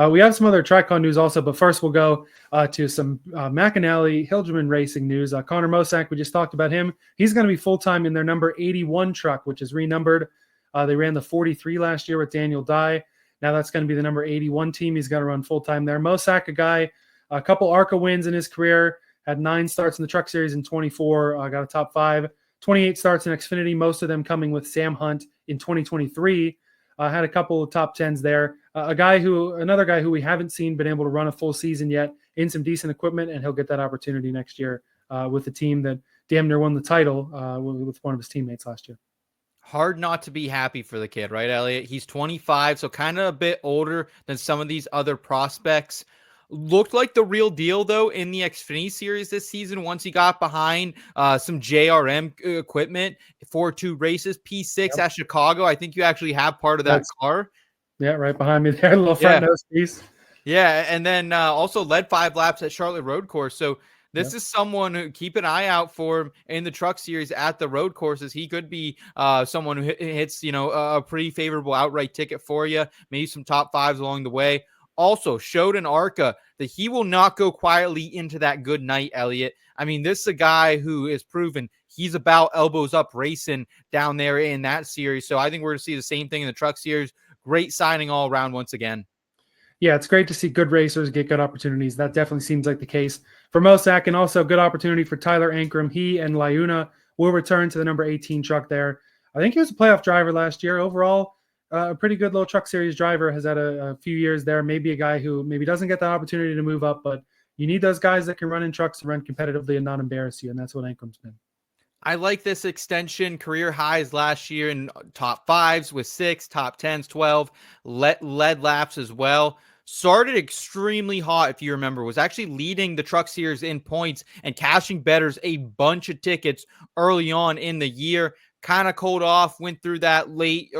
We have some other TRICON news also, but first we'll go to some McAnnally Hildeman Racing news. Connor Mosack, we just talked about him. He's going to be full-time in their number 81 truck, which is renumbered. They ran the 43 last year with Daniel Dye. Now that's going to be the number 81 team. He's going to run full-time there. Mosack, a guy, a couple ARCA wins in his career, had 9 starts in the Truck Series in 24, got a top 5, 28 starts in Xfinity, most of them coming with Sam Hunt in 2023. Had a couple of top 10s there. Another guy who we haven't seen been able to run a full season yet in some decent equipment, and he'll get that opportunity next year with the team that damn near won the title with one of his teammates last year. Hard not to be happy for the kid, right, Elliot? He's 25, so kind of a bit older than some of these other prospects. Looked like the real deal, though, in the Xfinity Series this season once he got behind some JRM equipment for 2 races, P6 at Chicago. I think you actually have part of that car. Yeah, right behind me there, a little front nose piece. Yeah, and then also led 5 laps at Charlotte Road Course. So this is someone who keep an eye out for in the Truck Series at the road courses. He could be someone who hits, a pretty favorable outright ticket for you, maybe some top 5s along the way. Also showed in ARCA that he will not go quietly into that good night, Elliot. I mean, this is a guy who is proven he's about elbows up racing down there in that series. So I think we're going to see the same thing in the Truck Series. Great signing all around once again. Yeah, it's great to see good racers get good opportunities. That definitely seems like the case for Mosack, and also good opportunity for Tyler Ankrum. He and Liuna will return to the number 18 truck there. I think he was a playoff driver last year. Overall, a pretty good little Truck Series driver, has had a few years there. Maybe a guy who maybe doesn't get that opportunity to move up, but you need those guys that can run in trucks and run competitively and not embarrass you, and that's what Ankrum's been. I like this extension. Career highs last year in top 5s with 6, top 10s, 12, led laps as well. Started extremely hot, if you remember, was actually leading the Truck Series in points and cashing bettors a bunch of tickets early on in the year. Kind of cooled off, went through that late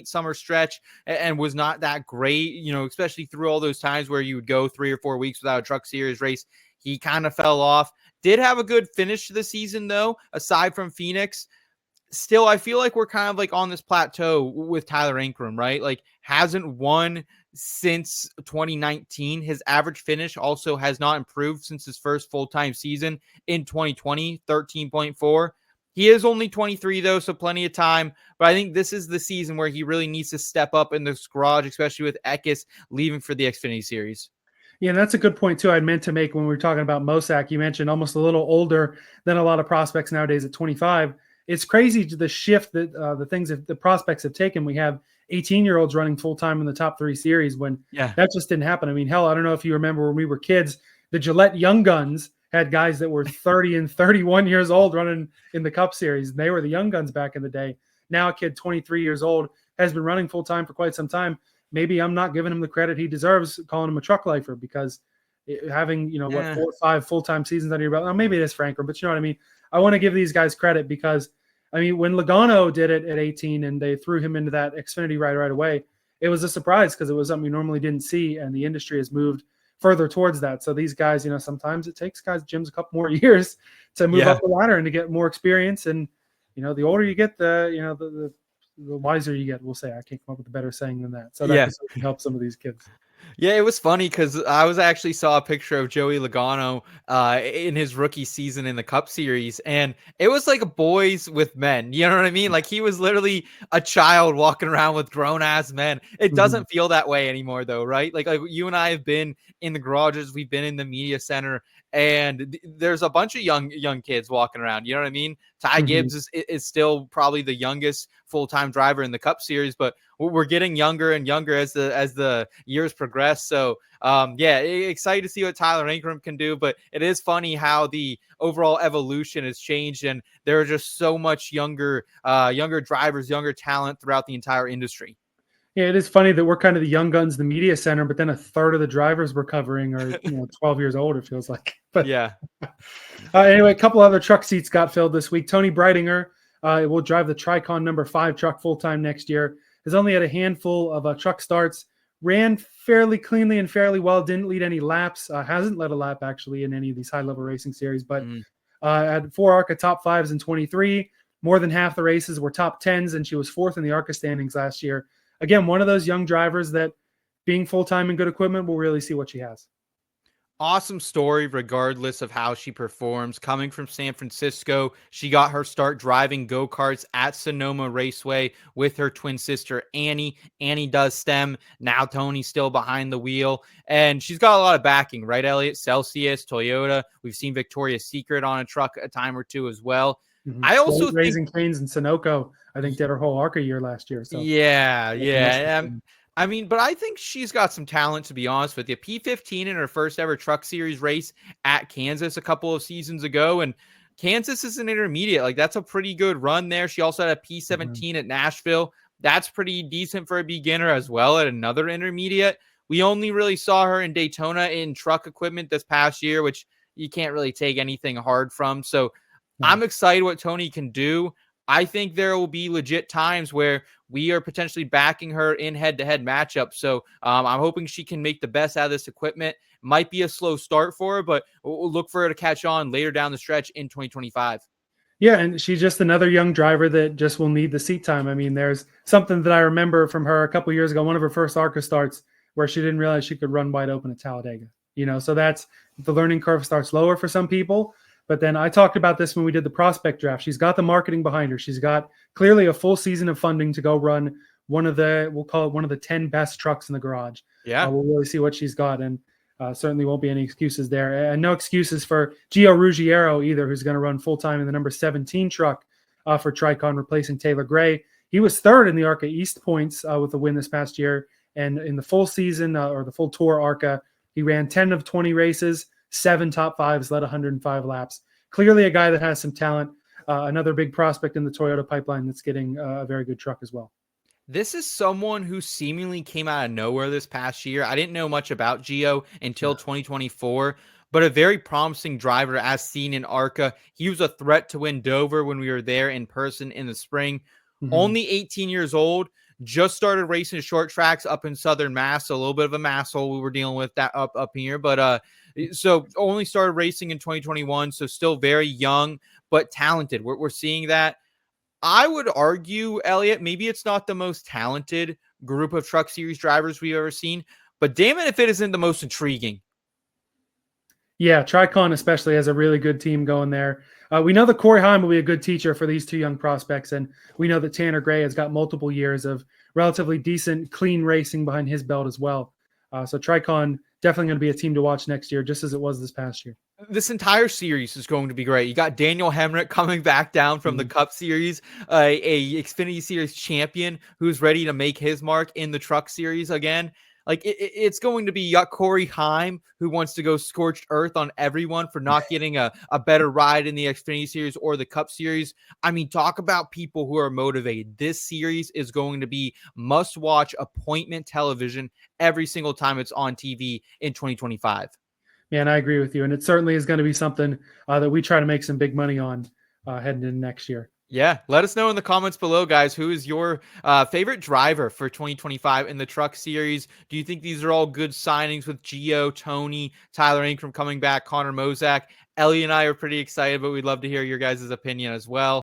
summer stretch and was not that great, especially through all those times where you would go 3 or 4 weeks without a Truck Series race. He kind of fell off. Did have a good finish to the season, though, aside from Phoenix. Still, I feel like we're kind of like on this plateau with Tyler Ankrum, right? Like, hasn't won since 2019. His average finish also has not improved since his first full-time season in 2020, 13.4. He is only 23, though, so plenty of time. But I think this is the season where he really needs to step up in this garage, especially with Eckes leaving for the Xfinity Series. Yeah, and that's a good point, too, I meant to make when we were talking about Mosack. You mentioned almost a little older than a lot of prospects nowadays at 25. It's crazy the shift that the prospects have taken. We have 18-year-olds running full-time in the top 3 series when that just didn't happen. I mean, hell, I don't know if you remember when we were kids, the Gillette Young Guns had guys that were 30 and 31 years old running in the Cup Series. They were the Young Guns back in the day. Now a kid 23 years old has been running full-time for quite some time. Maybe I'm not giving him the credit he deserves calling him a truck lifer, because having, 4 or 5 full-time seasons under your belt. Now, maybe it is Franker, but you know what I mean? I want to give these guys credit because, I mean, when Logano did it at 18 and they threw him into that Xfinity right away, it was a surprise because it was something we normally didn't see, and the industry has moved further towards that. So these guys, sometimes it takes guys, gyms, a couple more years to move up the ladder and to get more experience. And, the older you get, the wiser you get, we'll say. I can't come up with a better saying than that. So that can help some of these kids. Yeah, it was funny because I actually saw a picture of Joey Logano in his rookie season in the Cup Series, and it was like a boys with men. You know what I mean? Like, he was literally a child walking around with grown-ass men. It doesn't feel that way anymore, though, right? Like you and I have been in the garages, we've been in the media center, and there's a bunch of young kids walking around. You know what I mean? Ty Gibbs is still probably the youngest full-time driver in the Cup Series, but we're getting younger and younger as the years progress. So excited to see what Tyler Ankrum can do. But it is funny how the overall evolution has changed, and there are just so much younger drivers, younger talent throughout the entire industry. Yeah, it is funny that we're kind of the young guns, the media center, but then a third of the drivers we're covering are 12 years old, it feels like. But anyway, a couple other truck seats got filled this week. Toni Breidinger will drive the TRICON number 5 truck full-time next year. Has only had a handful of truck starts, ran fairly cleanly and fairly well, didn't lead any laps, hasn't led a lap actually in any of these high-level racing series, but had 4 ARCA top 5s in 23. More than half the races were top 10s, and she was 4th in the ARCA standings last year. Again, one of those young drivers that being full-time in good equipment, we'll really see what she has. Awesome story, regardless of how she performs. Coming from San Francisco, she got her start driving go-karts at Sonoma Raceway with her twin sister, Annie. Annie does STEM. Now Tony's still behind the wheel. And she's got a lot of backing, right, Elliot? Celsius, Toyota. We've seen Victoria's Secret on a truck a time or two as well. Mm-hmm. I also think Raising Canes and Sunoco, I think, did her whole ARCA year last year. So yeah. I mean, but I think she's got some talent, to be honest with you. P15 in her first ever Truck Series race at Kansas a couple of seasons ago. And Kansas is an intermediate. Like, that's a pretty good run there. She also had a P17 at Nashville. That's pretty decent for a beginner as well at another intermediate. We only really saw her in Daytona in truck equipment this past year, which you can't really take anything hard from. So I'm excited what Toni can do. I think there will be legit times where we are potentially backing her in head-to-head matchups. So I'm hoping she can make the best out of this equipment. Might be a slow start for her, but we'll look for her to catch on later down the stretch in 2025. Yeah, and she's just another young driver that just will need the seat time. I mean, there's something that I remember from her a couple of years ago, one of her first ARCA starts, where she didn't realize she could run wide open at Talladega. So that's the learning curve starts lower for some people. But then I talked about this when we did the prospect draft. She's got the marketing behind her. She's got clearly a full season of funding to go run we'll call it one of the 10 best trucks in the garage. Yeah. We'll really see what she's got. And certainly won't be any excuses there. And no excuses for Gio Ruggiero either, who's going to run full-time in the number 17 truck for TRICON, replacing Taylor Gray. He was third in the ARCA East points with the win this past year. And in the full season or the full tour ARCA, he ran 10 of 20 races, 7 top fives, led 105 laps. Clearly a guy that has some talent. Another big prospect in the Toyota pipeline that's getting a very good truck as well. This is someone who seemingly came out of nowhere this past year. I didn't know much about Gio until 2024, but a very promising driver as seen in ARCA. He was a threat to win Dover when we were there in person in the spring. Mm-hmm. Only 18 years old, just started racing short tracks up in Southern Mass, so a little bit of a masshole we were dealing with that up here. But so only started racing in 2021, so still very young, but talented. We're seeing that. I would argue, Elliot, maybe it's not the most talented group of Truck Series drivers we've ever seen, but damn it if it isn't the most intriguing. Yeah, TRICON especially has a really good team going there. We know that Corey Heim will be a good teacher for these two young prospects, and we know that Tanner Gray has got multiple years of relatively decent, clean racing behind his belt as well. So TRICON definitely going to be a team to watch next year, just as it was this past year. This entire series is going to be great. You got Daniel Hemric coming back down from the Cup Series, a Xfinity Series champion who's ready to make his mark in the Truck Series again. Like it's going to be, you got Corey Heim, who wants to go scorched earth on everyone for not getting a better ride in the Xfinity Series or the Cup Series. I mean, talk about people who are motivated. This series is going to be must-watch appointment television every single time it's on TV in 2025. Man, I agree with you. And it certainly is going to be something that we try to make some big money on heading into next year. Yeah, let us know in the comments below, guys. Who is your favorite driver for 2025 in the Truck Series? Do you think these are all good signings with Gio, Toni, Tyler Ankrum coming back, Connor Mosack? Ellie and I are pretty excited, but we'd love to hear your guys' opinion as well.